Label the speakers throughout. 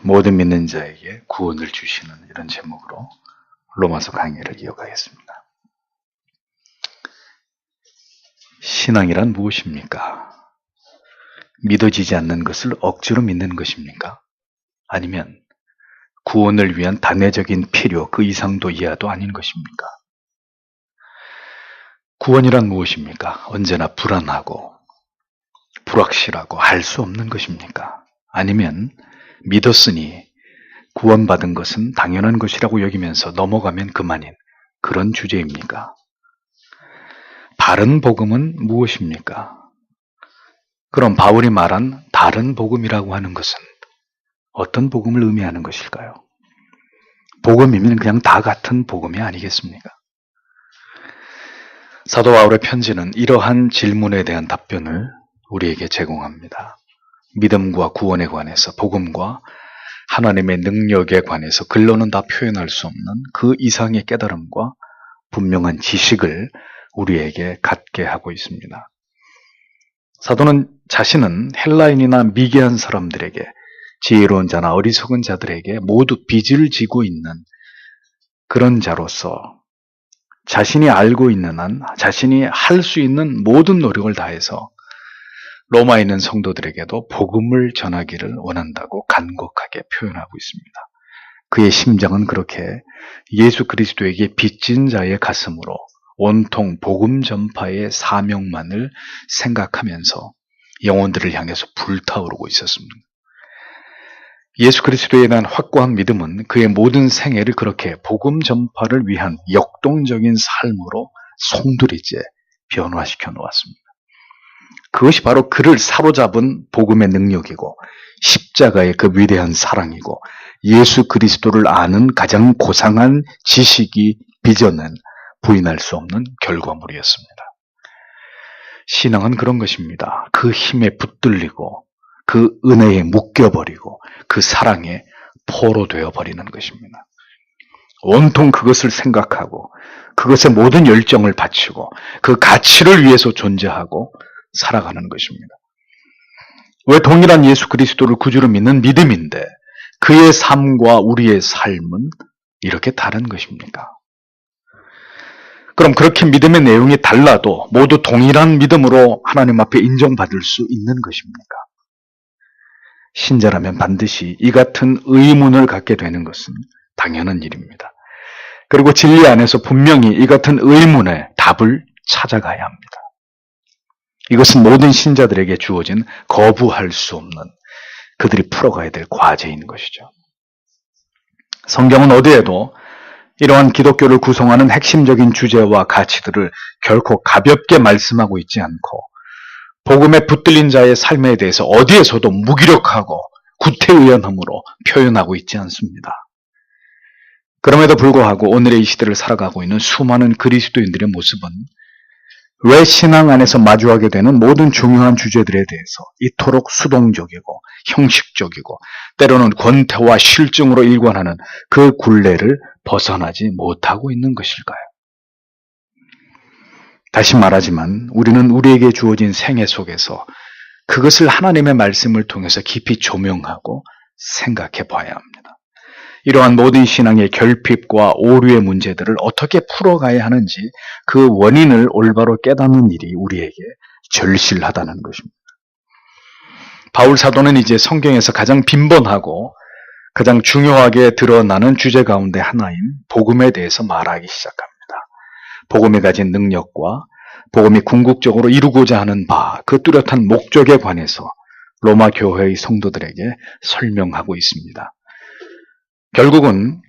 Speaker 1: 모든 믿는 자에게 구원을 주시는 이런 제목으로 로마서 강의를 이어가겠습니다. 신앙이란 무엇입니까? 믿어지지 않는 것을 억지로 믿는 것입니까? 아니면 구원을 위한 단회적인 필요 그 이상도 이하도 아닌 것입니까? 구원이란 무엇입니까? 언제나 불안하고 불확실하고 알 수 없는 것입니까? 아니면 믿었으니 구원받은 것은 당연한 것이라고 여기면서 넘어가면 그만인 그런 주제입니까? 바른 복음은 무엇입니까? 그럼 바울이 말한 다른 복음이라고 하는 것은 어떤 복음을 의미하는 것일까요? 복음이면 그냥 다 같은 복음이 아니겠습니까? 사도 바울의 편지는 이러한 질문에 대한 답변을 우리에게 제공합니다. 믿음과 구원에 관해서, 복음과 하나님의 능력에 관해서 글로는 다 표현할 수 없는 그 이상의 깨달음과 분명한 지식을 우리에게 갖게 하고 있습니다. 사도는 자신은 헬라인이나 미개한 사람들에게, 지혜로운 자나 어리석은 자들에게 모두 빚을 지고 있는 그런 자로서 자신이 알고 있는 한, 자신이 할 수 있는 모든 노력을 다해서 로마에 있는 성도들에게도 복음을 전하기를 원한다고 간곡하게 표현하고 있습니다. 그의 심정은 그렇게 예수 그리스도에게 빚진 자의 가슴으로 온통 복음 전파의 사명만을 생각하면서 영혼들을 향해서 불타오르고 있었습니다. 예수 그리스도에 대한 확고한 믿음은 그의 모든 생애를 그렇게 복음 전파를 위한 역동적인 삶으로 송두리째 변화시켜 놓았습니다. 그것이 바로 그를 사로잡은 복음의 능력이고 십자가의 그 위대한 사랑이고 예수 그리스도를 아는 가장 고상한 지식이 빚어낸 부인할 수 없는 결과물이었습니다. 신앙은 그런 것입니다. 그 힘에 붙들리고 그 은혜에 묶여버리고 그 사랑에 포로 되어버리는 것입니다. 온통 그것을 생각하고 그것에 모든 열정을 바치고 그 가치를 위해서 존재하고 살아가는 것입니다. 왜 동일한 예수 그리스도를 구주로 믿는 믿음인데 그의 삶과 우리의 삶은 이렇게 다른 것입니까? 그럼 그렇게 믿음의 내용이 달라도 모두 동일한 믿음으로 하나님 앞에 인정받을 수 있는 것입니까? 신자라면 반드시 이 같은 의문을 갖게 되는 것은 당연한 일입니다. 그리고 진리 안에서 분명히 이 같은 의문의 답을 찾아가야 합니다. 이것은 모든 신자들에게 주어진 거부할 수 없는 그들이 풀어가야 될 과제인 것이죠. 성경은 어디에도 이러한 기독교를 구성하는 핵심적인 주제와 가치들을 결코 가볍게 말씀하고 있지 않고 복음에 붙들린 자의 삶에 대해서 어디에서도 무기력하고 구태의연함으로 표현하고 있지 않습니다. 그럼에도 불구하고 오늘의 이 시대를 살아가고 있는 수많은 그리스도인들의 모습은 왜 신앙 안에서 마주하게 되는 모든 중요한 주제들에 대해서 이토록 수동적이고 형식적이고 때로는 권태와 실증으로 일관하는 그 굴레를 벗어나지 못하고 있는 것일까요? 다시 말하지만 우리는 우리에게 주어진 생애 속에서 그것을 하나님의 말씀을 통해서 깊이 조명하고 생각해 봐야 합니다. 이러한 모든 신앙의 결핍과 오류의 문제들을 어떻게 풀어가야 하는지 그 원인을 올바로 깨닫는 일이 우리에게 절실하다는 것입니다. 바울 사도는 이제 성경에서 가장 빈번하고 가장 중요하게 드러나는 주제 가운데 하나인 복음에 대해서 말하기 시작합니다. 복음이 가진 능력과 복음이 궁극적으로 이루고자 하는 바, 그 뚜렷한 목적에 관해서 로마 교회의 성도들에게 설명하고 있습니다. 결국은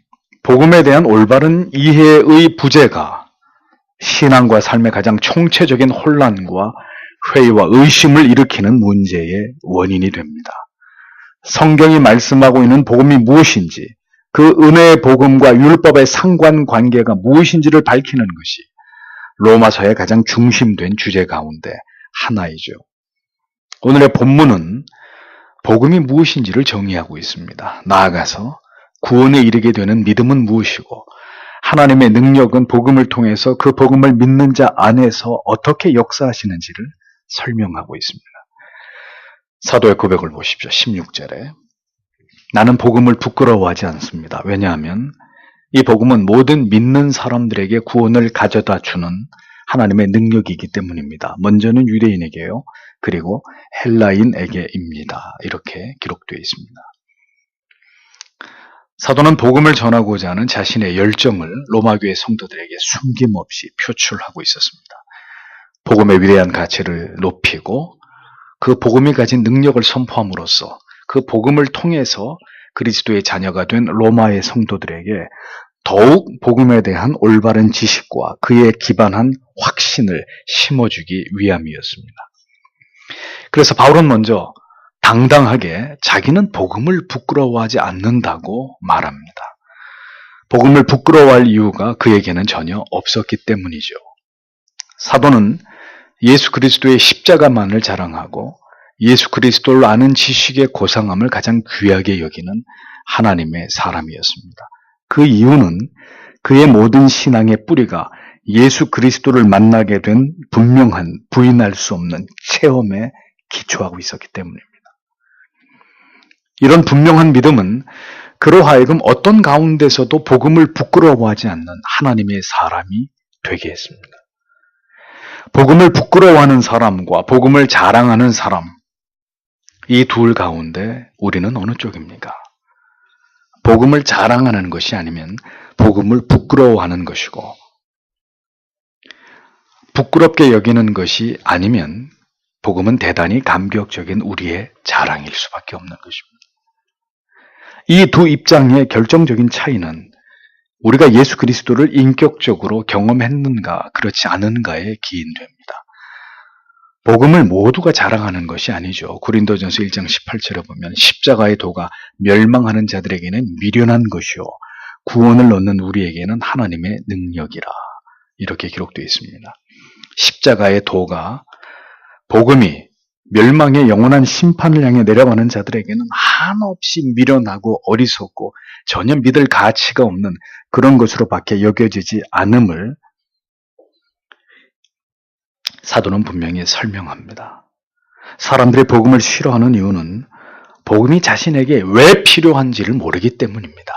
Speaker 1: 복음에 대한 올바른 이해의 부재가 신앙과 삶의 가장 총체적인 혼란과 회의와 의심을 일으키는 문제의 원인이 됩니다. 성경이 말씀하고 있는 복음이 무엇인지, 그 은혜의 복음과 율법의 상관관계가 무엇인지를 밝히는 것이 로마서의 가장 중심된 주제 가운데 하나이죠. 오늘의 본문은 복음이 무엇인지를 정의하고 있습니다. 나아가서 구원에 이르게 되는 믿음은 무엇이고 하나님의 능력은 복음을 통해서 그 복음을 믿는 자 안에서 어떻게 역사하시는지를 설명하고 있습니다. 사도의 고백을 보십시오. 16절에 나는 복음을 부끄러워하지 않습니다. 왜냐하면 이 복음은 모든 믿는 사람들에게 구원을 가져다 주는 하나님의 능력이기 때문입니다. 먼저는 유대인에게요. 그리고 헬라인에게입니다. 이렇게 기록되어 있습니다. 사도는 복음을 전하고자 하는 자신의 열정을 로마교회 성도들에게 숨김없이 표출하고 있었습니다. 복음의 위대한 가치를 높이고 그 복음이 가진 능력을 선포함으로써 그 복음을 통해서 그리스도의 자녀가 된 로마의 성도들에게 더욱 복음에 대한 올바른 지식과 그에 기반한 확신을 심어주기 위함이었습니다. 그래서 바울은 먼저 당당하게 자기는 복음을 부끄러워하지 않는다고 말합니다. 복음을 부끄러워할 이유가 그에게는 전혀 없었기 때문이죠. 사도는 예수 그리스도의 십자가만을 자랑하고 예수 그리스도를 아는 지식의 고상함을 가장 귀하게 여기는 하나님의 사람이었습니다. 그 이유는 그의 모든 신앙의 뿌리가 예수 그리스도를 만나게 된 분명한 부인할 수 없는 체험에 기초하고 있었기 때문입니다. 이런 분명한 믿음은 그로 하여금 어떤 가운데서도 복음을 부끄러워하지 않는 하나님의 사람이 되게 했습니다. 복음을 부끄러워하는 사람과 복음을 자랑하는 사람, 이 둘 가운데 우리는 어느 쪽입니까? 복음을 자랑하는 것이 아니면 복음을 부끄러워하는 것이고, 부끄럽게 여기는 것이 아니면 복음은 대단히 감격적인 우리의 자랑일 수밖에 없는 것입니다. 이 두 입장의 결정적인 차이는 우리가 예수 그리스도를 인격적으로 경험했는가 그렇지 않은가에 기인됩니다. 복음을 모두가 자랑하는 것이 아니죠. 고린도전서 1장 18절에 보면 십자가의 도가 멸망하는 자들에게는 미련한 것이요 구원을 얻는 우리에게는 하나님의 능력이라, 이렇게 기록되어 있습니다. 십자가의 도가, 복음이 멸망의 영원한 심판을 향해 내려가는 자들에게는 한없이 미련하고 어리석고 전혀 믿을 가치가 없는 그런 것으로밖에 여겨지지 않음을 사도는 분명히 설명합니다. 사람들이 복음을 싫어하는 이유는 복음이 자신에게 왜 필요한지를 모르기 때문입니다.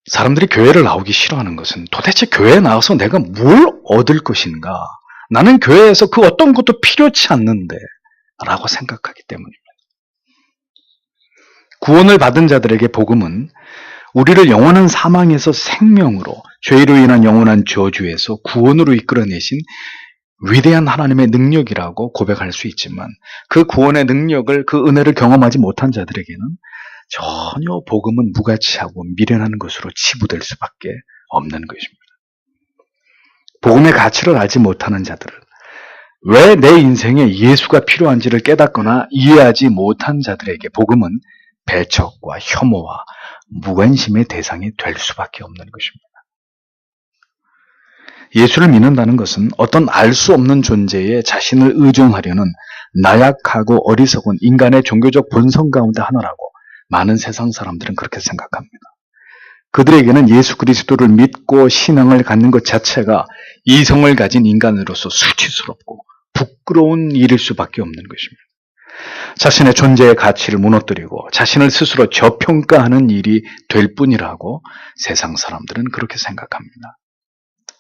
Speaker 1: 사람들이 교회를 나오기 싫어하는 것은 도대체 교회에 나와서 내가 뭘 얻을 것인가? 나는 교회에서 그 어떤 것도 필요치 않는데 라고 생각하기 때문입니다. 구원을 받은 자들에게 복음은 우리를 영원한 사망에서 생명으로, 죄로 인한 영원한 저주에서 구원으로 이끌어내신 위대한 하나님의 능력이라고 고백할 수 있지만 그 구원의 능력을, 그 은혜를 경험하지 못한 자들에게는 전혀 복음은 무가치하고 미련한 것으로 치부될 수밖에 없는 것입니다. 복음의 가치를 알지 못하는 자들은, 왜 내 인생에 예수가 필요한지를 깨닫거나 이해하지 못한 자들에게 복음은 배척과 혐오와 무관심의 대상이 될 수밖에 없는 것입니다. 예수를 믿는다는 것은 어떤 알 수 없는 존재에 자신을 의존하려는 나약하고 어리석은 인간의 종교적 본성 가운데 하나라고 많은 세상 사람들은 그렇게 생각합니다. 그들에게는 예수 그리스도를 믿고 신앙을 갖는 것 자체가 이성을 가진 인간으로서 수치스럽고 부끄러운 일일 수밖에 없는 것입니다. 자신의 존재의 가치를 무너뜨리고 자신을 스스로 저평가하는 일이 될 뿐이라고 세상 사람들은 그렇게 생각합니다.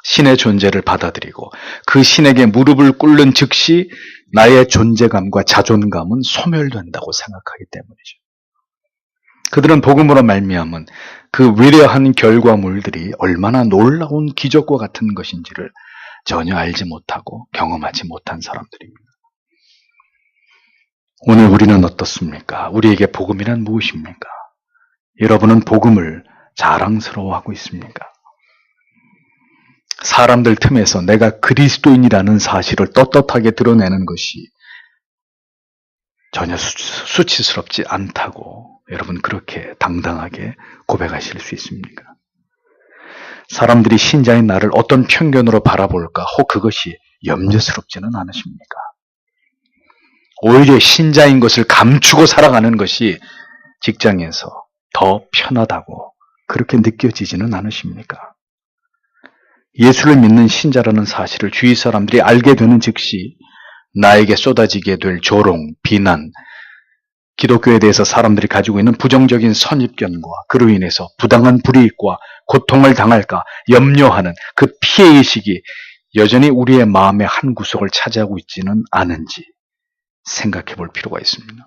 Speaker 1: 신의 존재를 받아들이고 그 신에게 무릎을 꿇는 즉시 나의 존재감과 자존감은 소멸된다고 생각하기 때문이죠. 그들은 복음으로 말미암은 그 위대한 결과물들이 얼마나 놀라운 기적과 같은 것인지를 전혀 알지 못하고 경험하지 못한 사람들입니다. 오늘 우리는 어떻습니까? 우리에게 복음이란 무엇입니까? 여러분은 복음을 자랑스러워하고 있습니까? 사람들 틈에서 내가 그리스도인이라는 사실을 떳떳하게 드러내는 것이 전혀 수치스럽지 않다고 여러분 그렇게 당당하게 고백하실 수 있습니까? 사람들이 신자인 나를 어떤 편견으로 바라볼까 혹 그것이 염려스럽지는 않으십니까? 오히려 신자인 것을 감추고 살아가는 것이 직장에서 더 편하다고 그렇게 느껴지지는 않으십니까? 예수를 믿는 신자라는 사실을 주위 사람들이 알게 되는 즉시 나에게 쏟아지게 될 조롱, 비난, 기독교에 대해서 사람들이 가지고 있는 부정적인 선입견과 그로 인해서 부당한 불이익과 고통을 당할까 염려하는 그 피해의식이 여전히 우리의 마음의 한 구석을 차지하고 있지는 않은지 생각해 볼 필요가 있습니다.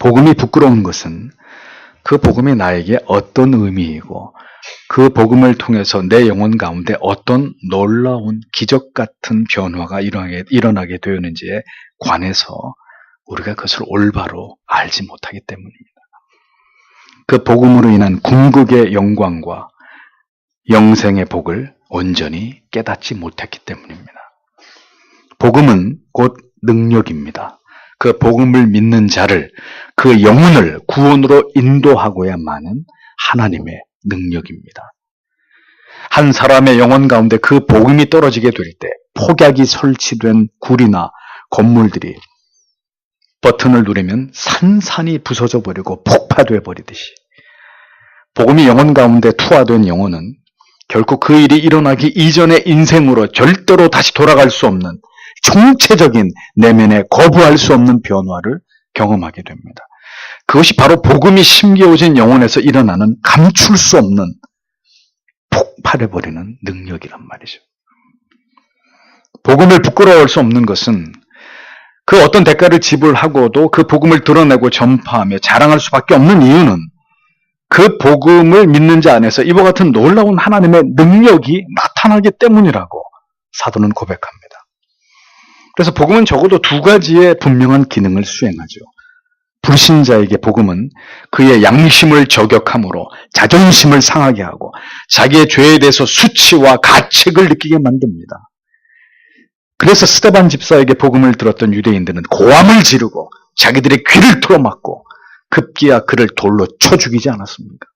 Speaker 1: 복음이 부끄러운 것은 그 복음이 나에게 어떤 의미이고 그 복음을 통해서 내 영혼 가운데 어떤 놀라운 기적 같은 변화가 일어나게 되었는지에 관해서 우리가 그것을 올바로 알지 못하기 때문입니다. 그 복음으로 인한 궁극의 영광과 영생의 복을 온전히 깨닫지 못했기 때문입니다. 복음은 곧 능력입니다. 그 복음을 믿는 자를, 그 영혼을 구원으로 인도하고야만은 하나님의 능력입니다. 한 사람의 영혼 가운데 그 복음이 떨어지게 될 때 폭약이 설치된 굴이나 건물들이 버튼을 누르면 산산이 부서져 버리고 폭파돼 버리듯이 복음이 영혼 가운데 투하된 영혼은 결국 그 일이 일어나기 이전의 인생으로 절대로 다시 돌아갈 수 없는 총체적인 내면에 거부할 수 없는 변화를 경험하게 됩니다. 그것이 바로 복음이 심겨진 영혼에서 일어나는 감출 수 없는 폭발해버리는 능력이란 말이죠. 복음을 부끄러워할 수 없는 것은 그 어떤 대가를 지불하고도 그 복음을 드러내고 전파하며 자랑할 수밖에 없는 이유는 그 복음을 믿는 자 안에서 이와 같은 놀라운 하나님의 능력이 나타나기 때문이라고 사도는 고백합니다. 그래서 복음은 적어도 두 가지의 분명한 기능을 수행하죠. 불신자에게 복음은 그의 양심을 저격함으로 자존심을 상하게 하고 자기의 죄에 대해서 수치와 가책을 느끼게 만듭니다. 그래서 스데반 집사에게 복음을 들었던 유대인들은 고함을 지르고 자기들의 귀를 틀어막고 급기야 그를 돌로 쳐 죽이지 않았습니까?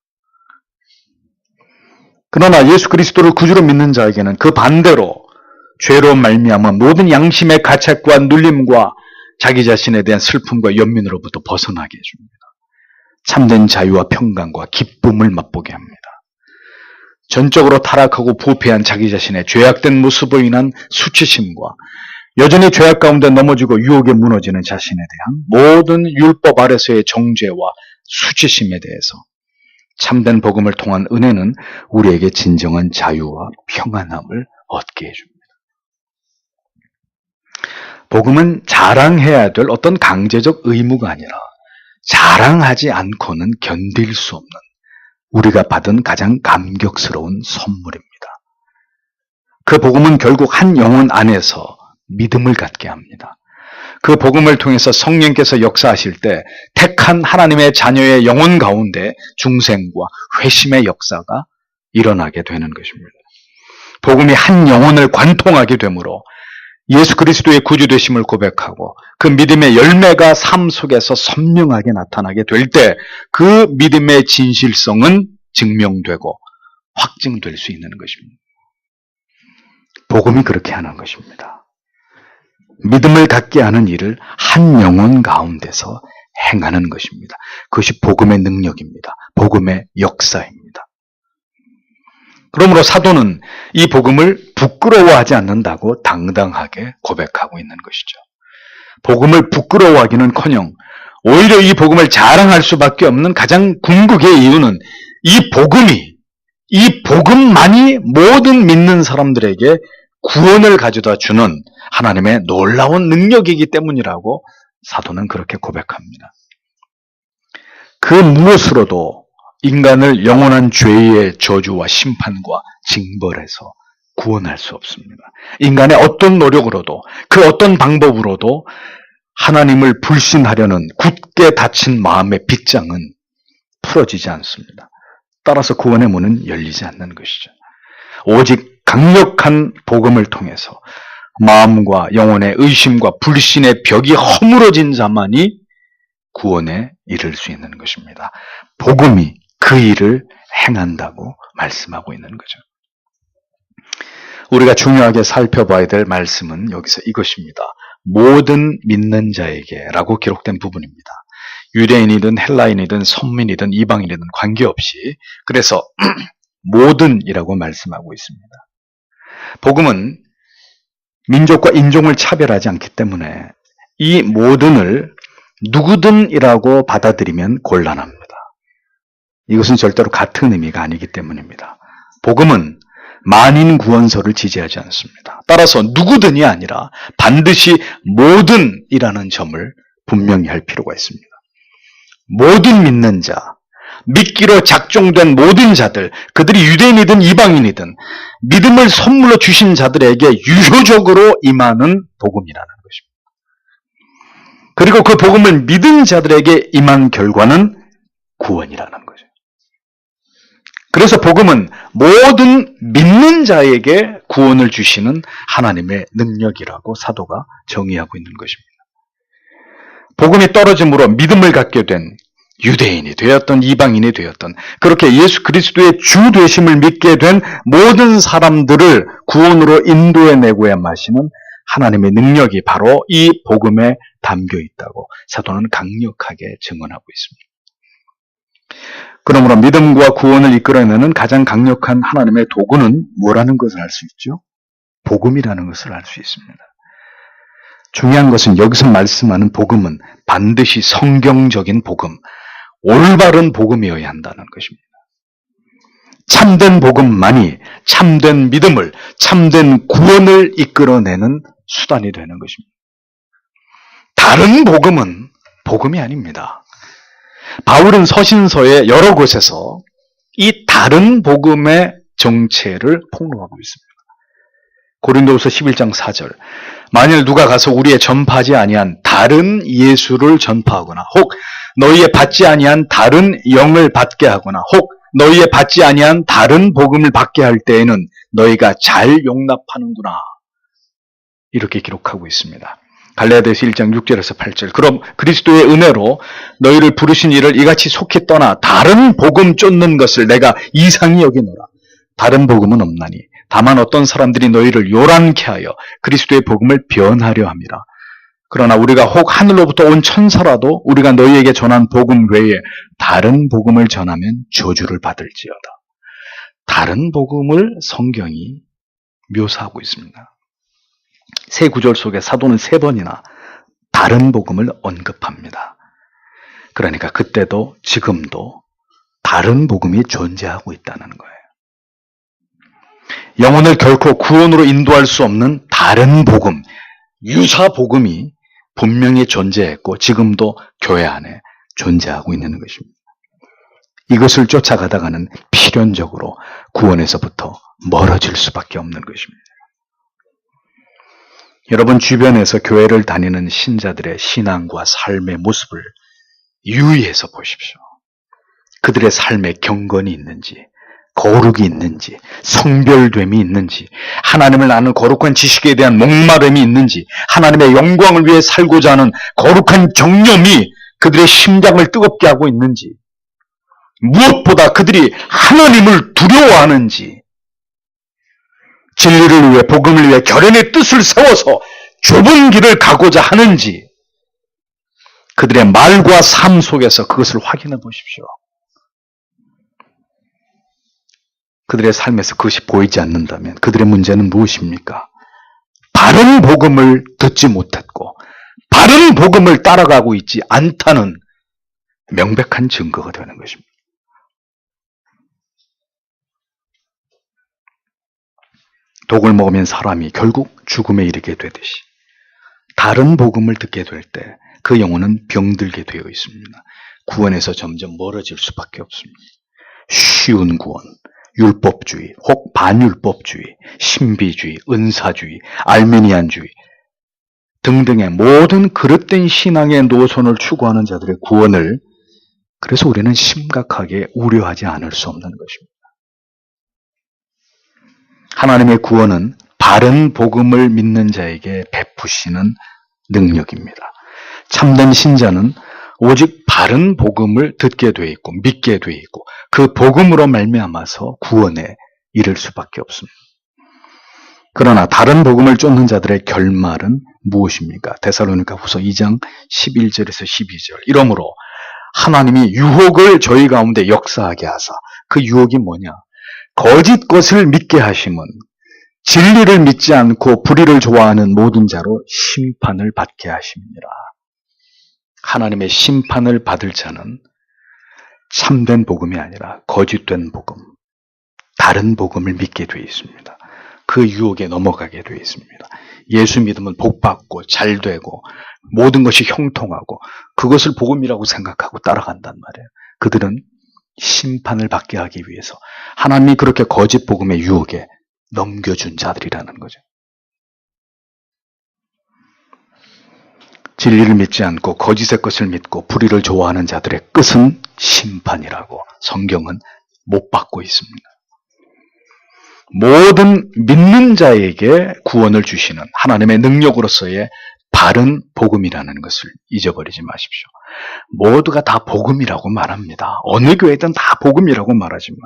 Speaker 1: 그러나 예수 그리스도를 구주로 믿는 자에게는 그 반대로 죄로 말미암아 모든 양심의 가책과 눌림과 자기 자신에 대한 슬픔과 연민으로부터 벗어나게 해줍니다. 참된 자유와 평강과 기쁨을 맛보게 합니다. 전적으로 타락하고 부패한 자기 자신의 죄악된 모습으로 인한 수치심과 여전히 죄악 가운데 넘어지고 유혹에 무너지는 자신에 대한 모든 율법 아래서의 정죄와 수치심에 대해서 참된 복음을 통한 은혜는 우리에게 진정한 자유와 평안함을 얻게 해줍니다. 복음은 자랑해야 될 어떤 강제적 의무가 아니라 자랑하지 않고는 견딜 수 없는 우리가 받은 가장 감격스러운 선물입니다. 그 복음은 결국 한 영혼 안에서 믿음을 갖게 합니다. 그 복음을 통해서 성령께서 역사하실 때 택한 하나님의 자녀의 영혼 가운데 중생과 회심의 역사가 일어나게 되는 것입니다. 복음이 한 영혼을 관통하게 되므로 예수 그리스도의 구주되심을 고백하고 그 믿음의 열매가 삶 속에서 선명하게 나타나게 될 때 그 믿음의 진실성은 증명되고 확증될 수 있는 것입니다. 복음이 그렇게 하는 것입니다. 믿음을 갖게 하는 일을 한 영혼 가운데서 행하는 것입니다. 그것이 복음의 능력입니다. 복음의 역사입니다. 그러므로 사도는 이 복음을 부끄러워하지 않는다고 당당하게 고백하고 있는 것이죠. 복음을 부끄러워하기는커녕 오히려 이 복음을 자랑할 수밖에 없는 가장 궁극의 이유는 이 복음만이 모든 믿는 사람들에게 구원을 가져다 주는 하나님의 놀라운 능력이기 때문이라고 사도는 그렇게 고백합니다. 그 무엇으로도 인간을 영원한 죄의 저주와 심판과 징벌에서 구원할 수 없습니다. 인간의 어떤 노력으로도 그 어떤 방법으로도 하나님을 불신하려는 굳게 닫힌 마음의 빗장은 풀어지지 않습니다. 따라서 구원의 문은 열리지 않는 것이죠. 오직 강력한 복음을 통해서 마음과 영혼의 의심과 불신의 벽이 허물어진 자만이 구원에 이를 수 있는 것입니다. 복음이 그 일을 행한다고 말씀하고 있는 거죠. 우리가 중요하게 살펴봐야 될 말씀은 여기서 이것입니다. 모든 믿는 자에게 라고 기록된 부분입니다. 유대인이든 헬라인이든 선민이든 이방인이든 관계없이 그래서 모든이라고 말씀하고 있습니다. 복음은 민족과 인종을 차별하지 않기 때문에 이 모든을 누구든이라고 받아들이면 곤란합니다. 이것은 절대로 같은 의미가 아니기 때문입니다. 복음은 만인 구원서를 지지하지 않습니다. 따라서 누구든이 아니라 반드시 모든이라는 점을 분명히 할 필요가 있습니다. 모든 믿는 자, 믿기로 작정된 모든 자들, 그들이 유대인이든 이방인이든 믿음을 선물로 주신 자들에게 유효적으로 임하는 복음이라는 것입니다. 그리고 그 복음을 믿은 자들에게 임한 결과는 구원이라는 거죠. 그래서 복음은 모든 믿는 자에게 구원을 주시는 하나님의 능력이라고 사도가 정의하고 있는 것입니다. 복음이 떨어짐으로 믿음을 갖게 된 유대인이 되었던 이방인이 되었던 그렇게 예수 그리스도의 주 되심을 믿게 된 모든 사람들을 구원으로 인도해내고야 마시는 하나님의 능력이 바로 이 복음에 담겨 있다고 사도는 강력하게 증언하고 있습니다. 그러므로 믿음과 구원을 이끌어내는 가장 강력한 하나님의 도구는 뭐라는 것을 알 수 있죠? 복음이라는 것을 알 수 있습니다. 중요한 것은 여기서 말씀하는 복음은 반드시 성경적인 복음, 올바른 복음이어야 한다는 것입니다. 참된 복음만이 참된 믿음을, 참된 구원을 이끌어내는 수단이 되는 것입니다. 다른 복음은 복음이 아닙니다. 바울은 서신서의 여러 곳에서 이 다른 복음의 정체를 폭로하고 있습니다. 고린도후서 11장 4절 만일 누가 가서 우리의 전파하지 아니한 다른 예수를 전파하거나 혹 너희의 받지 아니한 다른 영을 받게 하거나 혹 너희의 받지 아니한 다른 복음을 받게 할 때에는 너희가 잘 용납하는구나. 이렇게 기록하고 있습니다. 갈라디아서 1장 6절에서 8절 그럼 그리스도의 은혜로 너희를 부르신 이를 이같이 속히 떠나 다른 복음 쫓는 것을 내가 이상히 여기노라. 다른 복음은 없나니 다만 어떤 사람들이 너희를 요란케 하여 그리스도의 복음을 변하려 함이라. 그러나 우리가 혹 하늘로부터 온 천사라도 우리가 너희에게 전한 복음 외에 다른 복음을 전하면 저주를 받을지어다. 다른 복음을 성경이 묘사하고 있습니다. 세 구절 속에 사도는 3번이나 다른 복음을 언급합니다. 그러니까 그때도 지금도 다른 복음이 존재하고 있다는 거예요. 영혼을 결코 구원으로 인도할 수 없는 다른 복음, 유사 복음이 분명히 존재했고 지금도 교회 안에 존재하고 있는 것입니다. 이것을 쫓아가다가는 필연적으로 구원에서부터 멀어질 수밖에 없는 것입니다. 여러분 주변에서 교회를 다니는 신자들의 신앙과 삶의 모습을 유의해서 보십시오. 그들의 삶에 경건이 있는지, 거룩이 있는지, 성별됨이 있는지, 하나님을 아는 거룩한 지식에 대한 목마름이 있는지, 하나님의 영광을 위해 살고자 하는 거룩한 정념이 그들의 심장을 뜨겁게 하고 있는지, 무엇보다 그들이 하나님을 두려워하는지, 진리를 위해 복음을 위해 결연의 뜻을 세워서 좁은 길을 가고자 하는지 그들의 말과 삶 속에서 그것을 확인해 보십시오. 그들의 삶에서 그것이 보이지 않는다면 그들의 문제는 무엇입니까? 바른 복음을 듣지 못했고 바른 복음을 따라가고 있지 않다는 명백한 증거가 되는 것입니다. 독을 먹으면 사람이 결국 죽음에 이르게 되듯이 다른 복음을 듣게 될 때 그 영혼은 병들게 되어 있습니다. 구원에서 점점 멀어질 수밖에 없습니다. 쉬운 구원, 율법주의, 혹 반율법주의, 신비주의, 은사주의, 알미니안주의 등등의 모든 그릇된 신앙의 노선을 추구하는 자들의 구원을 그래서 우리는 심각하게 우려하지 않을 수 없는 것입니다. 하나님의 구원은 바른 복음을 믿는 자에게 베푸시는 능력입니다. 참된 신자는 오직 바른 복음을 듣게 돼 있고 믿게 돼 있고 그 복음으로 말미암아서 구원에 이를 수밖에 없습니다. 그러나 다른 복음을 쫓는 자들의 결말은 무엇입니까? 데살로니가 후서 2장 11절에서 12절 이러므로 하나님이 유혹을 저희 가운데 역사하게 하사 그 유혹이 뭐냐? 거짓 것을 믿게 하심은 진리를 믿지 않고 불의를 좋아하는 모든 자로 심판을 받게 하십니다. 하나님의 심판을 받을 자는 참된 복음이 아니라 거짓된 복음, 다른 복음을 믿게 되어 있습니다. 그 유혹에 넘어가게 되어 있습니다. 예수 믿으면 복받고 잘되고 모든 것이 형통하고 그것을 복음이라고 생각하고 따라간단 말이에요. 그들은 심판을 받게 하기 위해서 하나님이 그렇게 거짓 복음의 유혹에 넘겨준 자들이라는 거죠. 진리를 믿지 않고 거짓의 것을 믿고 불의를 좋아하는 자들의 끝은 심판이라고 성경은 못 받고 있습니다. 모든 믿는 자에게 구원을 주시는 하나님의 능력으로서의 바른 복음이라는 것을 잊어버리지 마십시오. 모두가 다 복음이라고 말합니다. 어느 교회든 다 복음이라고 말하지만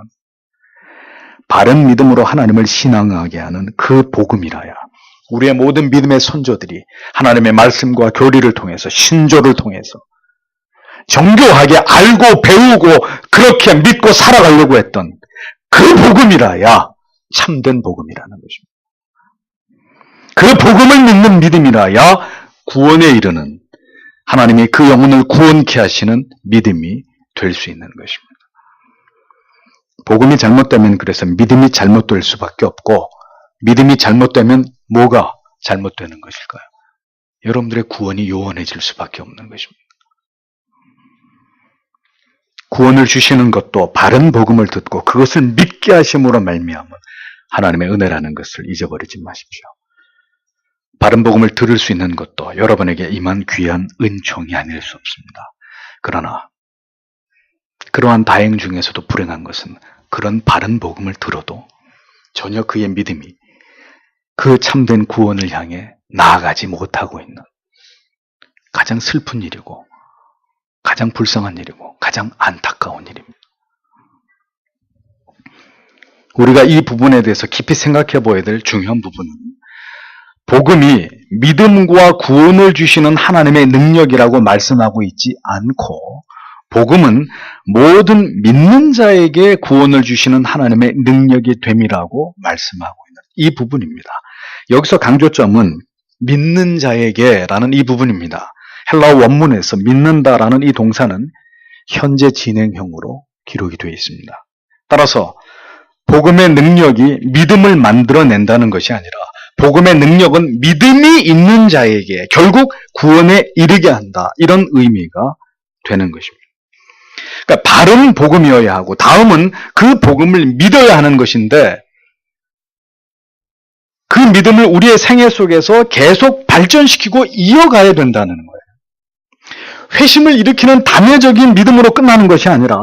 Speaker 1: 바른 믿음으로 하나님을 신앙하게 하는 그 복음이라야 우리의 모든 믿음의 선조들이 하나님의 말씀과 교리를 통해서 신조를 통해서 정교하게 알고 배우고 그렇게 믿고 살아가려고 했던 그 복음이라야 참된 복음이라는 것입니다. 그 복음을 믿는 믿음이라야 구원에 이르는 하나님이 그 영혼을 구원케 하시는 믿음이 될 수 있는 것입니다. 복음이 잘못되면 그래서 믿음이 잘못될 수밖에 없고 믿음이 잘못되면 뭐가 잘못되는 것일까요? 여러분들의 구원이 요원해질 수밖에 없는 것입니다. 구원을 주시는 것도 바른 복음을 듣고 그것을 믿게 하심으로 말미암은 하나님의 은혜라는 것을 잊어버리지 마십시오. 바른 복음을 들을 수 있는 것도 여러분에게 임한 귀한 은총이 아닐 수 없습니다. 그러나 그러한 다행 중에서도 불행한 것은 그런 바른 복음을 들어도 전혀 그의 믿음이 그 참된 구원을 향해 나아가지 못하고 있는 가장 슬픈 일이고 가장 불쌍한 일이고 가장 안타까운 일입니다. 우리가 이 부분에 대해서 깊이 생각해 보아야 될 중요한 부분은 복음이 믿음과 구원을 주시는 하나님의 능력이라고 말씀하고 있지 않고 복음은 모든 믿는 자에게 구원을 주시는 하나님의 능력이 됨이라고 말씀하고 있는 이 부분입니다. 여기서 강조점은 믿는 자에게라는 이 부분입니다. 헬라어 원문에서 믿는다라는 이 동사는 현재 진행형으로 기록이 되어 있습니다. 따라서 복음의 능력이 믿음을 만들어낸다는 것이 아니라 복음의 능력은 믿음이 있는 자에게 결국 구원에 이르게 한다. 이런 의미가 되는 것입니다. 그러니까 바른 복음이어야 하고 다음은 그 복음을 믿어야 하는 것인데 그 믿음을 우리의 생애 속에서 계속 발전시키고 이어가야 된다는 거예요. 회심을 일으키는 단회적인 믿음으로 끝나는 것이 아니라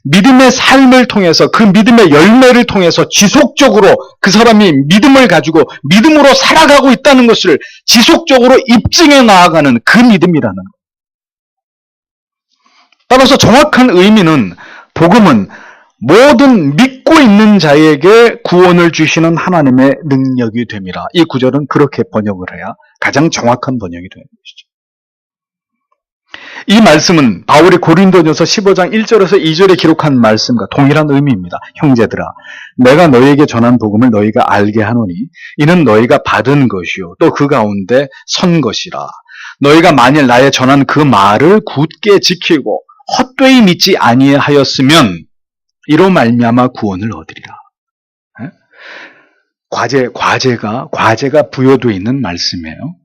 Speaker 1: 믿음의 삶을 통해서 그 믿음의 열매를 통해서 지속적으로 그 사람이 믿음을 가지고 믿음으로 살아가고 있다는 것을 지속적으로 입증해 나아가는 그 믿음이라는 거예요. 따라서 정확한 의미는 복음은 모든 믿고 있는 자에게 구원을 주시는 하나님의 능력이 됨이라. 이 구절은 그렇게 번역을 해야 가장 정확한 번역이 되는 것이죠. 이 말씀은 바울이 고린도전서 15장 1절에서 2절에 기록한 말씀과 동일한 의미입니다. 형제들아, 내가 너희에게 전한 복음을 너희가 알게 하노니 이는 너희가 받은 것이요 또 그 가운데 선 것이라. 너희가 만일 나의 전한 그 말을 굳게 지키고 헛되이 믿지 아니하였으면 이로 말미암아 구원을 얻으리라. 과제가 부여되어 있는 말씀이에요.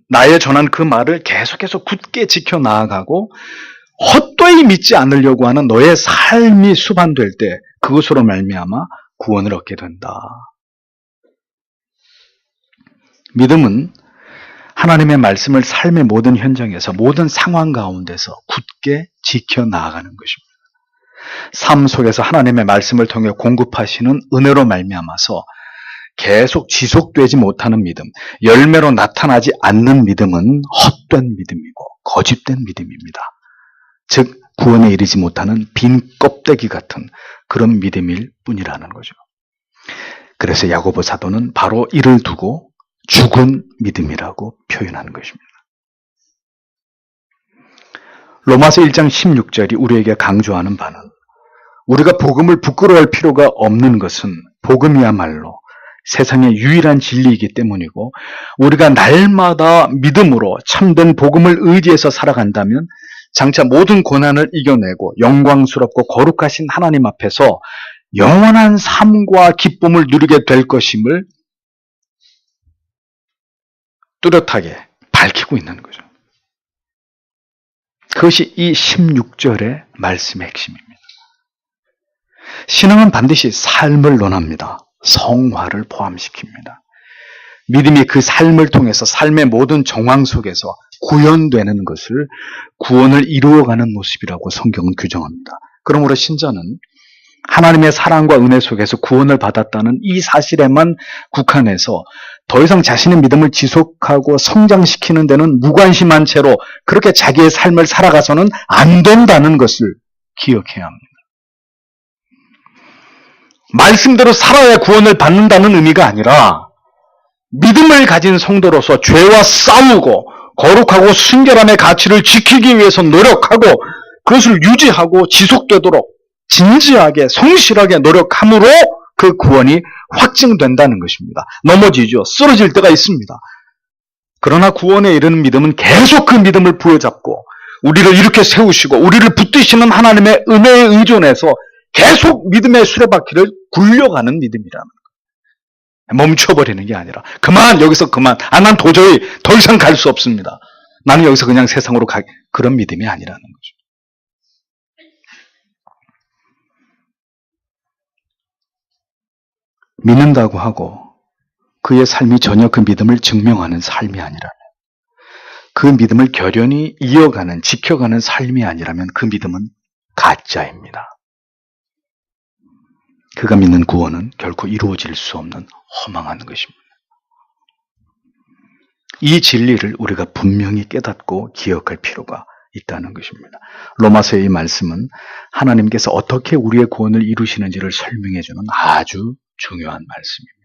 Speaker 1: 나의 전한 그 말을 계속해서 굳게 지켜 나아가고 헛되이 믿지 않으려고 하는 너의 삶이 수반될 때 그것으로 말미암아 구원을 얻게 된다. 믿음은 하나님의 말씀을 삶의 모든 현장에서 모든 상황 가운데서 굳게 지켜 나아가는 것입니다. 삶 속에서 하나님의 말씀을 통해 공급하시는 은혜로 말미암아서 계속 지속되지 못하는 믿음, 열매로 나타나지 않는 믿음은 헛된 믿음이고 거짓된 믿음입니다. 즉 구원에 이르지 못하는 빈 껍데기 같은 그런 믿음일 뿐이라는 거죠. 그래서 야고보 사도는 바로 이를 두고 죽은 믿음이라고 표현하는 것입니다. 로마서 1장 16절이 우리에게 강조하는 바는 우리가 복음을 부끄러워할 필요가 없는 것은 복음이야말로 세상의 유일한 진리이기 때문이고 우리가 날마다 믿음으로 참된 복음을 의지해서 살아간다면 장차 모든 고난을 이겨내고 영광스럽고 거룩하신 하나님 앞에서 영원한 삶과 기쁨을 누리게 될 것임을 뚜렷하게 밝히고 있는 거죠. 그것이 이 16절의 말씀의 핵심입니다. 신앙은 반드시 삶을 논합니다. 성화를 포함시킵니다. 믿음이 그 삶을 통해서 삶의 모든 정황 속에서 구현되는 것을 구원을 이루어가는 모습이라고 성경은 규정합니다. 그러므로 신자는 하나님의 사랑과 은혜 속에서 구원을 받았다는 이 사실에만 국한해서 더 이상 자신의 믿음을 지속하고 성장시키는 데는 무관심한 채로 그렇게 자기의 삶을 살아가서는 안 된다는 것을 기억해야 합니다. 말씀대로 살아야 구원을 받는다는 의미가 아니라 믿음을 가진 성도로서 죄와 싸우고 거룩하고 순결함의 가치를 지키기 위해서 노력하고 그것을 유지하고 지속되도록 진지하게 성실하게 노력함으로 그 구원이 확증된다는 것입니다. 넘어지죠. 쓰러질 때가 있습니다. 그러나 구원에 이르는 믿음은 계속 그 믿음을 부여잡고 우리를 이렇게 세우시고 우리를 붙드시는 하나님의 은혜에 의존해서 계속 믿음의 수레바퀴를 굴려가는 믿음이라는 거예요. 멈춰버리는 게 아니라 그만 여기서 그만 난 도저히 더 이상 갈 수 없습니다. 나는 여기서 그냥 세상으로 그런 믿음이 아니라는 거죠. 믿는다고 하고 그의 삶이 전혀 그 믿음을 증명하는 삶이 아니라면 그 믿음을 결연히 이어가는 지켜가는 삶이 아니라면 그 믿음은 가짜입니다. 그가 믿는 구원은 결코 이루어질 수 없는 허망한 것입니다. 이 진리를 우리가 분명히 깨닫고 기억할 필요가 있다는 것입니다. 로마서의 이 말씀은 하나님께서 어떻게 우리의 구원을 이루시는지를 설명해주는 아주 중요한 말씀입니다.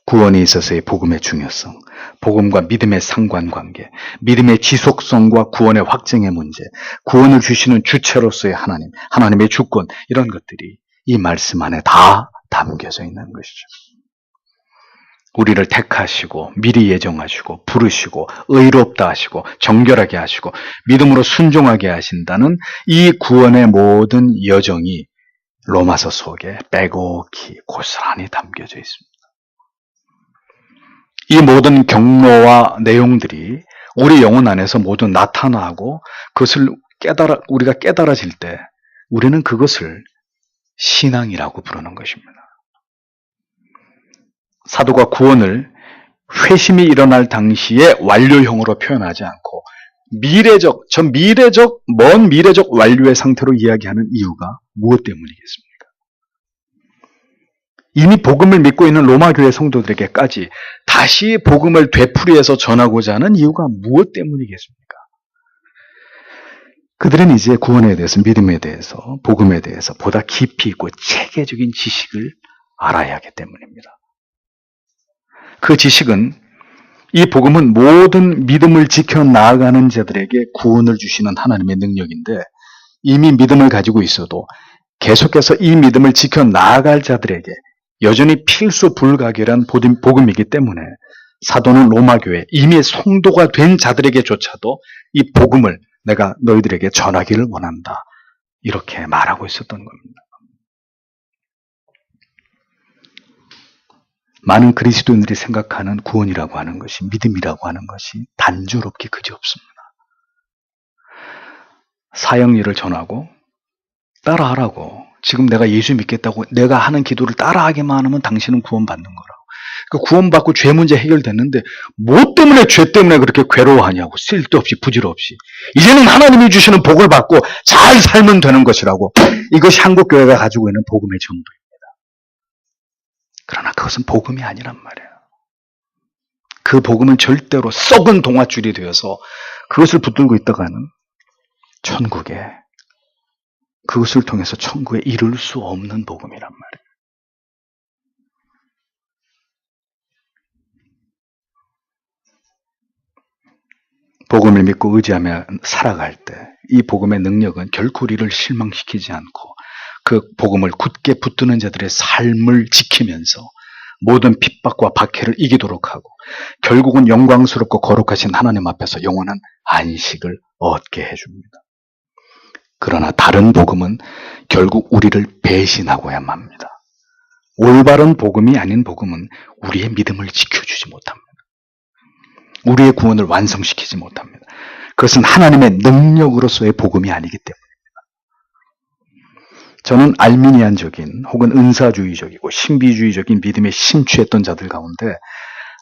Speaker 1: 구원에 있어서의 복음의 중요성, 복음과 믿음의 상관관계, 믿음의 지속성과 구원의 확증의 문제, 구원을 주시는 주체로서의 하나님, 하나님의 주권, 이런 것들이 이 말씀 안에 다 담겨져 있는 것이죠. 우리를 택하시고 미리 예정하시고 부르시고 의롭다 하시고 정결하게 하시고 믿음으로 순종하게 하신다는 이 구원의 모든 여정이 로마서 속에 빼곡히 고스란히 담겨져 있습니다. 이 모든 경로와 내용들이 우리 영혼 안에서 모두 나타나고 그것을 우리가 깨달아질 때 우리는 그것을 신앙이라고 부르는 것입니다. 사도가 구원을 회심이 일어날 당시에 완료형으로 표현하지 않고 먼 미래적 완료의 상태로 이야기하는 이유가 무엇 때문이겠습니까? 이미 복음을 믿고 있는 로마 교회 성도들에게까지 다시 복음을 되풀이해서 전하고자 하는 이유가 무엇 때문이겠습니까? 그들은 이제 구원에 대해서, 믿음에 대해서, 복음에 대해서 보다 깊이 있고 체계적인 지식을 알아야 하기 때문입니다. 그 지식은, 이 복음은 모든 믿음을 지켜 나아가는 자들에게 구원을 주시는 하나님의 능력인데 이미 믿음을 가지고 있어도 계속해서 이 믿음을 지켜 나아갈 자들에게 여전히 필수 불가결한 복음이기 때문에 사도는 로마 교회 이미 성도가 된 자들에게조차도 이 복음을 내가 너희들에게 전하기를 원한다. 이렇게 말하고 있었던 겁니다. 많은 그리스도인들이 생각하는 구원이라고 하는 것이, 믿음이라고 하는 것이 단조롭게 그지없습니다. 사형리를 전하고 따라하라고, 지금 내가 예수 믿겠다고 내가 하는 기도를 따라하기만 하면 당신은 구원받는 거라고. 그 구원받고 죄 문제 해결됐는데 뭐 때문에 죄 때문에 그렇게 괴로워하냐고, 쓸데없이 부질없이. 이제는 하나님이 주시는 복을 받고 잘 살면 되는 것이라고. 이것이 한국교회가 가지고 있는 복음의 전부입니다. 그러나 그것은 복음이 아니란 말이에요. 그 복음은 절대로 썩은 동아줄이 되어서 그것을 붙들고 있다가는 천국에, 그것을 통해서 천국에 이룰 수 없는 복음이란 말이에요. 복음을 믿고 의지하며 살아갈 때 이 복음의 능력은 결코 우리를 실망시키지 않고 그 복음을 굳게 붙드는 자들의 삶을 지키면서 모든 핍박과 박해를 이기도록 하고 결국은 영광스럽고 거룩하신 하나님 앞에서 영원한 안식을 얻게 해줍니다. 그러나 다른 복음은 결국 우리를 배신하고야만 합니다. 올바른 복음이 아닌 복음은 우리의 믿음을 지켜주지 못합니다. 우리의 구원을 완성시키지 못합니다. 그것은 하나님의 능력으로서의 복음이 아니기 때문입니다. 저는 알미니안적인 혹은 은사주의적이고 신비주의적인 믿음에 심취했던 자들 가운데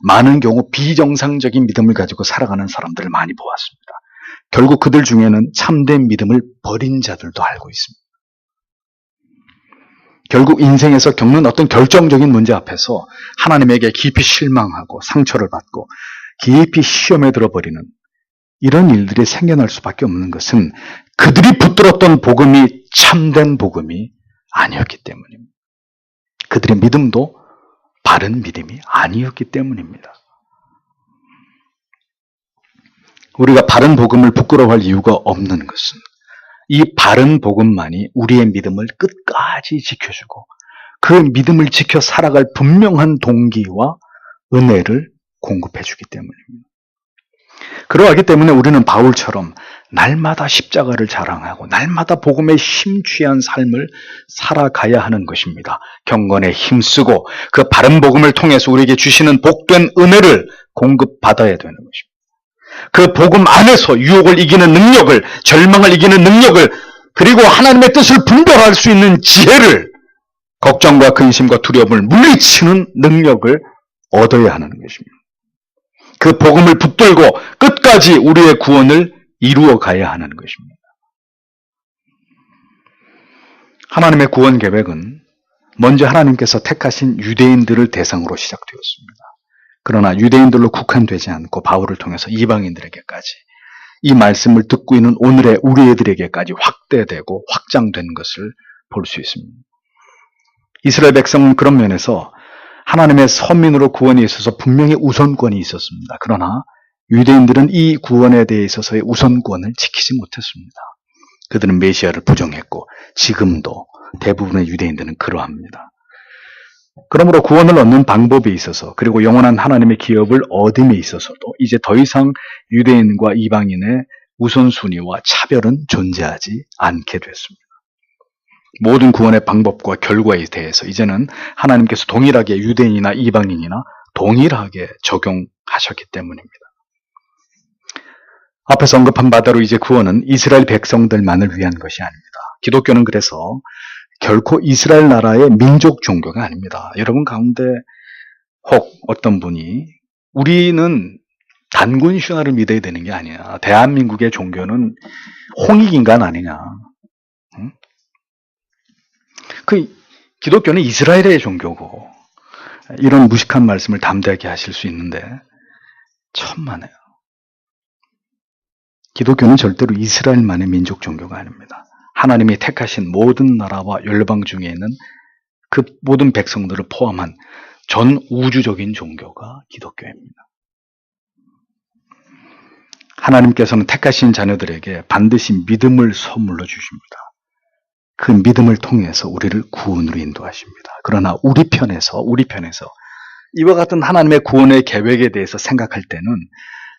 Speaker 1: 많은 경우 비정상적인 믿음을 가지고 살아가는 사람들을 많이 보았습니다. 결국 그들 중에는 참된 믿음을 버린 자들도 알고 있습니다. 결국 인생에서 겪는 어떤 결정적인 문제 앞에서 하나님에게 깊이 실망하고 상처를 받고 깊이 시험에 들어버리는 이런 일들이 생겨날 수밖에 없는 것은 그들이 붙들었던 복음이 참된 복음이 아니었기 때문입니다. 그들의 믿음도 바른 믿음이 아니었기 때문입니다. 우리가 바른 복음을 부끄러워할 이유가 없는 것은 이 바른 복음만이 우리의 믿음을 끝까지 지켜주고 그 믿음을 지켜 살아갈 분명한 동기와 은혜를 공급해주기 때문입니다. 그러하기 때문에 우리는 바울처럼 날마다 십자가를 자랑하고 날마다 복음에 심취한 삶을 살아가야 하는 것입니다. 경건에 힘쓰고 그 바른 복음을 통해서 우리에게 주시는 복된 은혜를 공급받아야 되는 것입니다. 그 복음 안에서 유혹을 이기는 능력을, 절망을 이기는 능력을, 그리고 하나님의 뜻을 분별할 수 있는 지혜를, 걱정과 근심과 두려움을 물리치는 능력을 얻어야 하는 것입니다. 그 복음을 붙들고 끝까지 우리의 구원을 이루어 가야 하는 것입니다. 하나님의 구원 계획은 먼저 하나님께서 택하신 유대인들을 대상으로 시작되었습니다. 그러나 유대인들로 국한되지 않고 바울을 통해서 이방인들에게까지 이 말씀을 듣고 있는 오늘의 우리 애들에게까지 확대되고 확장된 것을 볼 수 있습니다. 이스라엘 백성은 그런 면에서 하나님의 서민으로 구원에 있어서 분명히 우선권이 있었습니다. 그러나 유대인들은 이 구원에 대해 있어서의 우선권을 지키지 못했습니다. 그들은 메시아를 부정했고 지금도 대부분의 유대인들은 그러합니다. 그러므로 구원을 얻는 방법에 있어서 그리고 영원한 하나님의 기업을 얻음에 있어서도 이제 더 이상 유대인과 이방인의 우선순위와 차별은 존재하지 않게 됐습니다. 모든 구원의 방법과 결과에 대해서 이제는 하나님께서 동일하게 유대인이나 이방인이나 동일하게 적용하셨기 때문입니다. 앞에서 언급한 바대로 이제 구원은 이스라엘 백성들만을 위한 것이 아닙니다. 기독교는 그래서 결코 이스라엘 나라의 민족 종교가 아닙니다. 여러분 가운데 혹 어떤 분이 우리는 단군 신화를 믿어야 되는 게 아니야. 대한민국의 종교는 홍익인간 아니냐. 응? 그 기독교는 이스라엘의 종교고 이런 무식한 말씀을 담대하게 하실 수 있는데 천만에요. 기독교는 절대로 이스라엘만의 민족 종교가 아닙니다. 하나님이 택하신 모든 나라와 열방 중에 있는 그 모든 백성들을 포함한 전 우주적인 종교가 기독교입니다. 하나님께서는 택하신 자녀들에게 반드시 믿음을 선물로 주십니다. 그 믿음을 통해서 우리를 구원으로 인도하십니다. 그러나 우리 편에서 이와 같은 하나님의 구원의 계획에 대해서 생각할 때는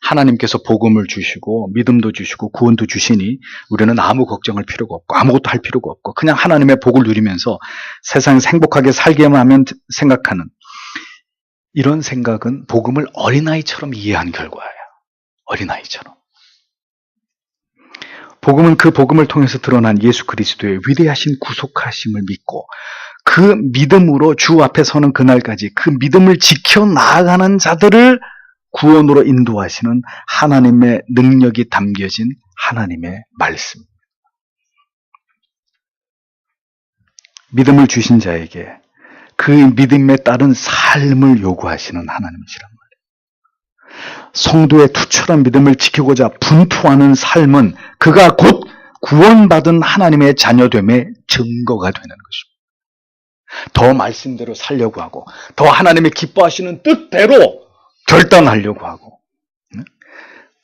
Speaker 1: 하나님께서 복음을 주시고 믿음도 주시고 구원도 주시니 우리는 아무 걱정할 필요가 없고 아무것도 할 필요가 없고 그냥 하나님의 복을 누리면서 세상에서 행복하게 살게만 하면 생각하는 이런 생각은 복음을 어린아이처럼 이해한 결과예요. 어린아이처럼. 복음은 그 복음을 통해서 드러난 예수 그리스도의 위대하신 구속하심을 믿고 그 믿음으로 주 앞에 서는 그날까지 그 믿음을 지켜나가는 자들을 구원으로 인도하시는 하나님의 능력이 담겨진 하나님의 말씀입니다. 믿음을 주신 자에게 그 믿음에 따른 삶을 요구하시는 하나님이시란 말이에요. 성도의 투철한 믿음을 지키고자 분투하는 삶은 그가 곧 구원받은 하나님의 자녀됨의 증거가 되는 것입니다. 더 말씀대로 살려고 하고 더 하나님의 기뻐하시는 뜻대로 결단하려고 하고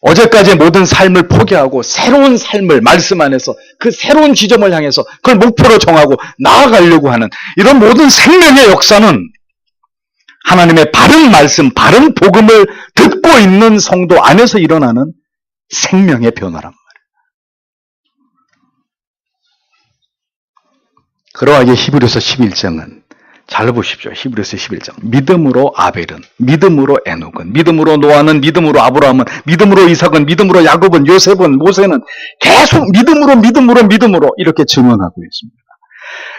Speaker 1: 어제까지의 모든 삶을 포기하고 새로운 삶을 말씀 안에서 그 새로운 지점을 향해서 그걸 목표로 정하고 나아가려고 하는 이런 모든 생명의 역사는 하나님의 바른 말씀, 바른 복음을 듣고 있는 성도 안에서 일어나는 생명의 변화란 말이에요. 그러하게 히브리서 11장은 잘 보십시오. 히브리서 11장. 믿음으로 아벨은, 믿음으로 에녹은, 믿음으로 노아는, 믿음으로 아브라함은, 믿음으로 이삭은, 믿음으로 야곱은, 요셉은, 모세는 계속 믿음으로 이렇게 증언하고 있습니다.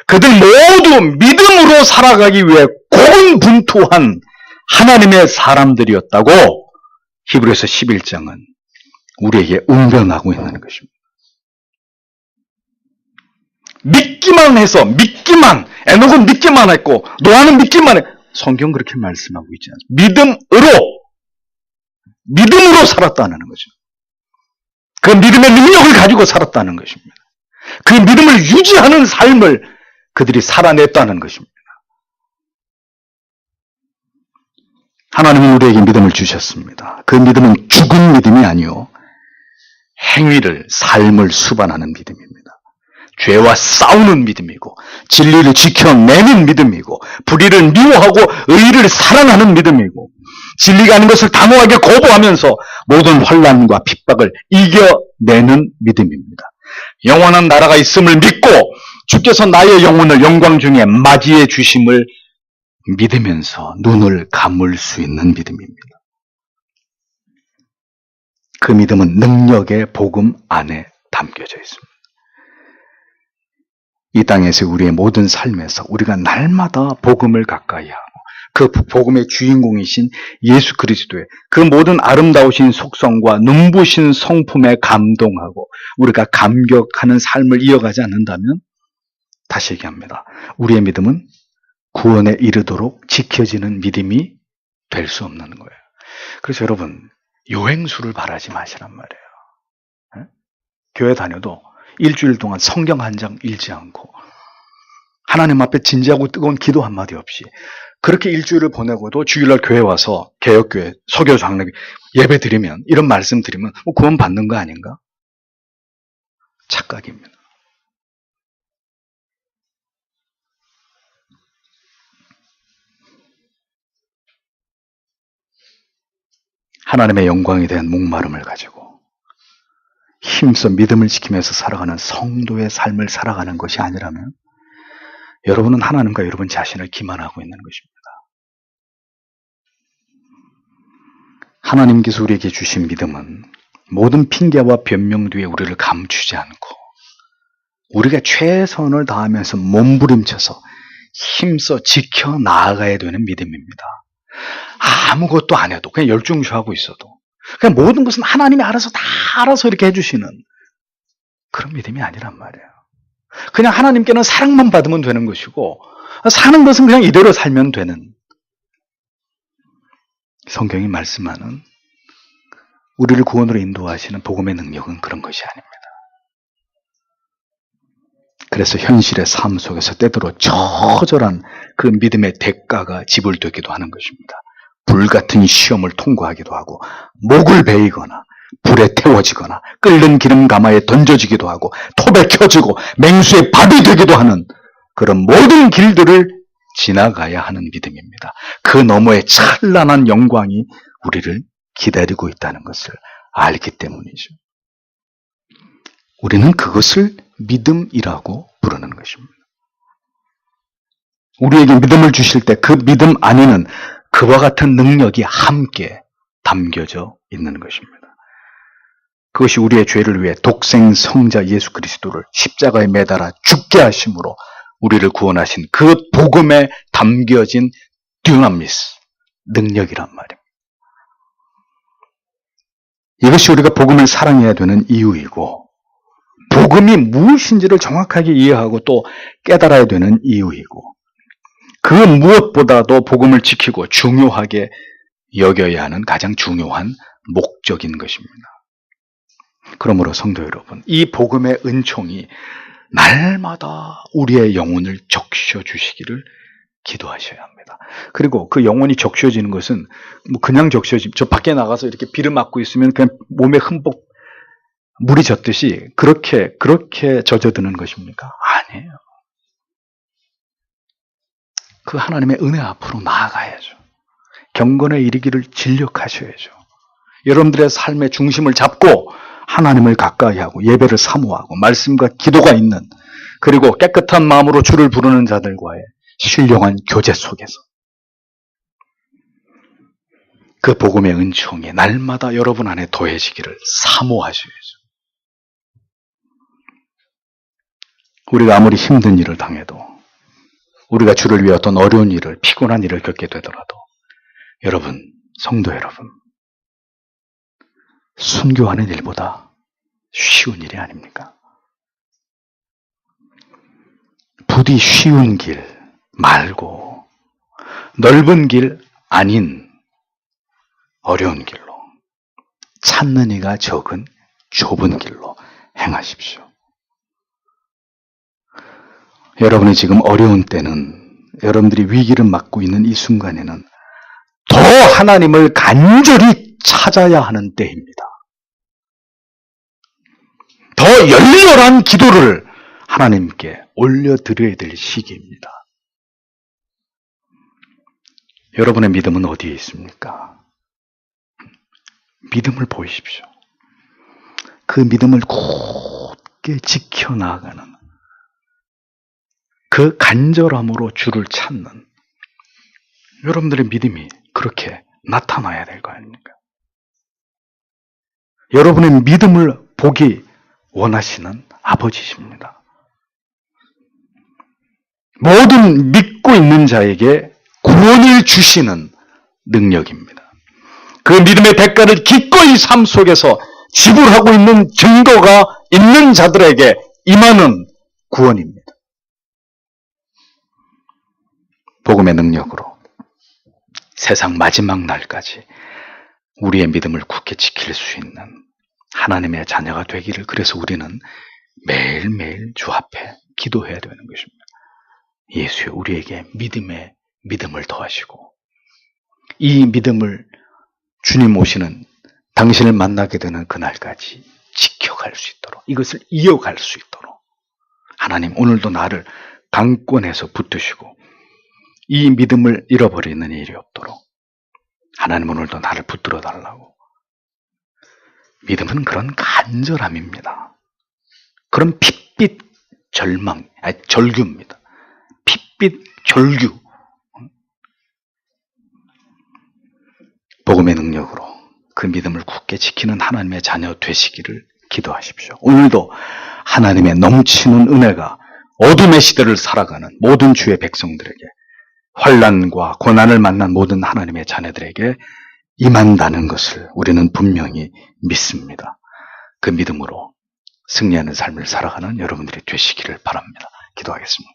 Speaker 1: 그들 모두 믿음으로 살아가기 위해 고군분투한 하나님의 사람들이었다고 히브리서 11장은 우리에게 운변하고 있는 것입니다. 믿기만 해서, 에녹은 믿기만 했고 노아는 믿기만 해. 성경 그렇게 말씀하고 있지 않습니까? 믿음으로 살았다는 거죠. 그 믿음의 능력을 가지고 살았다는 것입니다. 그 믿음을 유지하는 삶을 그들이 살아냈다는 것입니다. 하나님은 우리에게 믿음을 주셨습니다. 그 믿음은 죽은 믿음이 아니요 행위를, 삶을 수반하는 믿음입니다. 죄와 싸우는 믿음이고 진리를 지켜내는 믿음이고 불의를 미워하고 의를 사랑하는 믿음이고 진리가 아닌 것을 단호하게 거부하면서 모든 환난과 핍박을 이겨내는 믿음입니다. 영원한 나라가 있음을 믿고 주께서 나의 영혼을 영광 중에 맞이해 주심을 믿으면서 눈을 감을 수 있는 믿음입니다. 그 믿음은 능력의 복음 안에 담겨져 있습니다. 이 땅에서 우리의 모든 삶에서 우리가 날마다 복음을 가까이 하고 그 복음의 주인공이신 예수 그리스도의 그 모든 아름다우신 속성과 눈부신 성품에 감동하고 우리가 감격하는 삶을 이어가지 않는다면 다시 얘기합니다. 우리의 믿음은 구원에 이르도록 지켜지는 믿음이 될 수 없는 거예요. 그래서 여러분 요행수를 바라지 마시란 말이에요. 교회 다녀도 일주일 동안 성경 한 장 읽지 않고 하나님 앞에 진지하고 뜨거운 기도 한마디 없이 그렇게 일주일을 보내고도 주일날 교회 와서 개혁교회, 서교 장로교 예배 드리면 이런 말씀 드리면 구원 받는 거 아닌가? 착각입니다. 하나님의 영광에 대한 목마름을 가지고 힘써 믿음을 지키면서 살아가는 성도의 삶을 살아가는 것이 아니라면 여러분은 하나님과 여러분 자신을 기만하고 있는 것입니다. 하나님께서 우리에게 주신 믿음은 모든 핑계와 변명 뒤에 우리를 감추지 않고 우리가 최선을 다하면서 몸부림쳐서 힘써 지켜 나아가야 되는 믿음입니다. 아무것도 안 해도 그냥 열중쇼하고 있어도 그냥 모든 것은 하나님이 알아서 이렇게 해주시는 그런 믿음이 아니란 말이에요. 그냥 하나님께는 사랑만 받으면 되는 것이고 사는 것은 그냥 이대로 살면 되는 성경이 말씀하는 우리를 구원으로 인도하시는 복음의 능력은 그런 것이 아닙니다. 그래서 현실의 삶 속에서 때때로 처절한 그 믿음의 대가가 지불되기도 하는 것입니다. 불같은 시험을 통과하기도 하고 목을 베이거나 불에 태워지거나 끓는 기름 가마에 던져지기도 하고 톱에 켜지고 맹수의 밥이 되기도 하는 그런 모든 길들을 지나가야 하는 믿음입니다. 그 너머에 찬란한 영광이 우리를 기다리고 있다는 것을 알기 때문이죠. 우리는 그것을 믿음이라고 부르는 것입니다. 우리에게 믿음을 주실 때 그 믿음 안에는 그와 같은 능력이 함께 담겨져 있는 것입니다. 그것이 우리의 죄를 위해 독생 성자 예수 그리스도를 십자가에 매달아 죽게 하심으로 우리를 구원하신 그 복음에 담겨진 듀나미스, 능력이란 말입니다. 이것이 우리가 복음을 사랑해야 되는 이유이고 복음이 무엇인지를 정확하게 이해하고 또 깨달아야 되는 이유이고 그 무엇보다도 복음을 지키고 중요하게 여겨야 하는 가장 중요한 목적인 것입니다. 그러므로 성도 여러분, 이 복음의 은총이 날마다 우리의 영혼을 적셔주시기를 기도하셔야 합니다. 그리고 그 영혼이 적셔지는 것은 그냥 저 밖에 나가서 이렇게 비를 맞고 있으면 그냥 몸에 흠뻑 물이 젖듯이 그렇게 젖어드는 것입니까? 아니에요. 그 하나님의 은혜 앞으로 나아가야죠. 경건에 이르기를 진력하셔야죠. 여러분들의 삶의 중심을 잡고 하나님을 가까이 하고 예배를 사모하고 말씀과 기도가 있는, 그리고 깨끗한 마음으로 주를 부르는 자들과의 신령한 교제 속에서 그 복음의 은총이 날마다 여러분 안에 더해지기를 사모하셔야죠. 우리가 아무리 힘든 일을 당해도, 우리가 주를 위해 어떤 어려운 일을, 피곤한 일을 겪게 되더라도, 여러분, 성도 여러분, 순교하는 일보다 쉬운 일이 아닙니까? 부디 쉬운 길 말고 넓은 길 아닌 어려운 길로, 찾는 이가 적은 좁은 길로 행하십시오. 여러분이 지금 어려운 때는, 여러분들이 위기를 맞고 있는 이 순간에는 더 하나님을 간절히 찾아야 하는 때입니다. 더 열렬한 기도를 하나님께 올려드려야 될 시기입니다. 여러분의 믿음은 어디에 있습니까? 믿음을 보이십시오. 그 믿음을 굳게 지켜나가는, 그 간절함으로 주를 찾는 여러분들의 믿음이 그렇게 나타나야 될 거 아닙니까? 여러분의 믿음을 보기 원하시는 아버지십니다. 모든 믿고 있는 자에게 구원을 주시는 능력입니다. 그 믿음의 대가를 기꺼이 삶 속에서 지불하고 있는 증거가 있는 자들에게 임하는 구원입니다. 복음의 능력으로 세상 마지막 날까지 우리의 믿음을 굳게 지킬 수 있는 하나님의 자녀가 되기를, 그래서 우리는 매일매일 주 앞에 기도해야 되는 것입니다. 예수여, 우리에게 믿음을 더하시고, 이 믿음을 주님 오시는 당신을 만나게 되는 그날까지 지켜갈 수 있도록, 이것을 이어갈 수 있도록 하나님 오늘도 나를 강권해서 붙드시고, 이 믿음을 잃어버리는 일이 없도록 하나님 오늘도 나를 붙들어 달라고. 믿음은 그런 간절함입니다. 그런 핏빛 절규입니다. 핏빛 절규. 복음의 능력으로 그 믿음을 굳게 지키는 하나님의 자녀 되시기를 기도하십시오. 오늘도 하나님의 넘치는 은혜가 어둠의 시대를 살아가는 모든 주의 백성들에게, 환난과 고난을 만난 모든 하나님의 자녀들에게 임한다는 것을 우리는 분명히 믿습니다. 그 믿음으로 승리하는 삶을 살아가는 여러분들이 되시기를 바랍니다. 기도하겠습니다.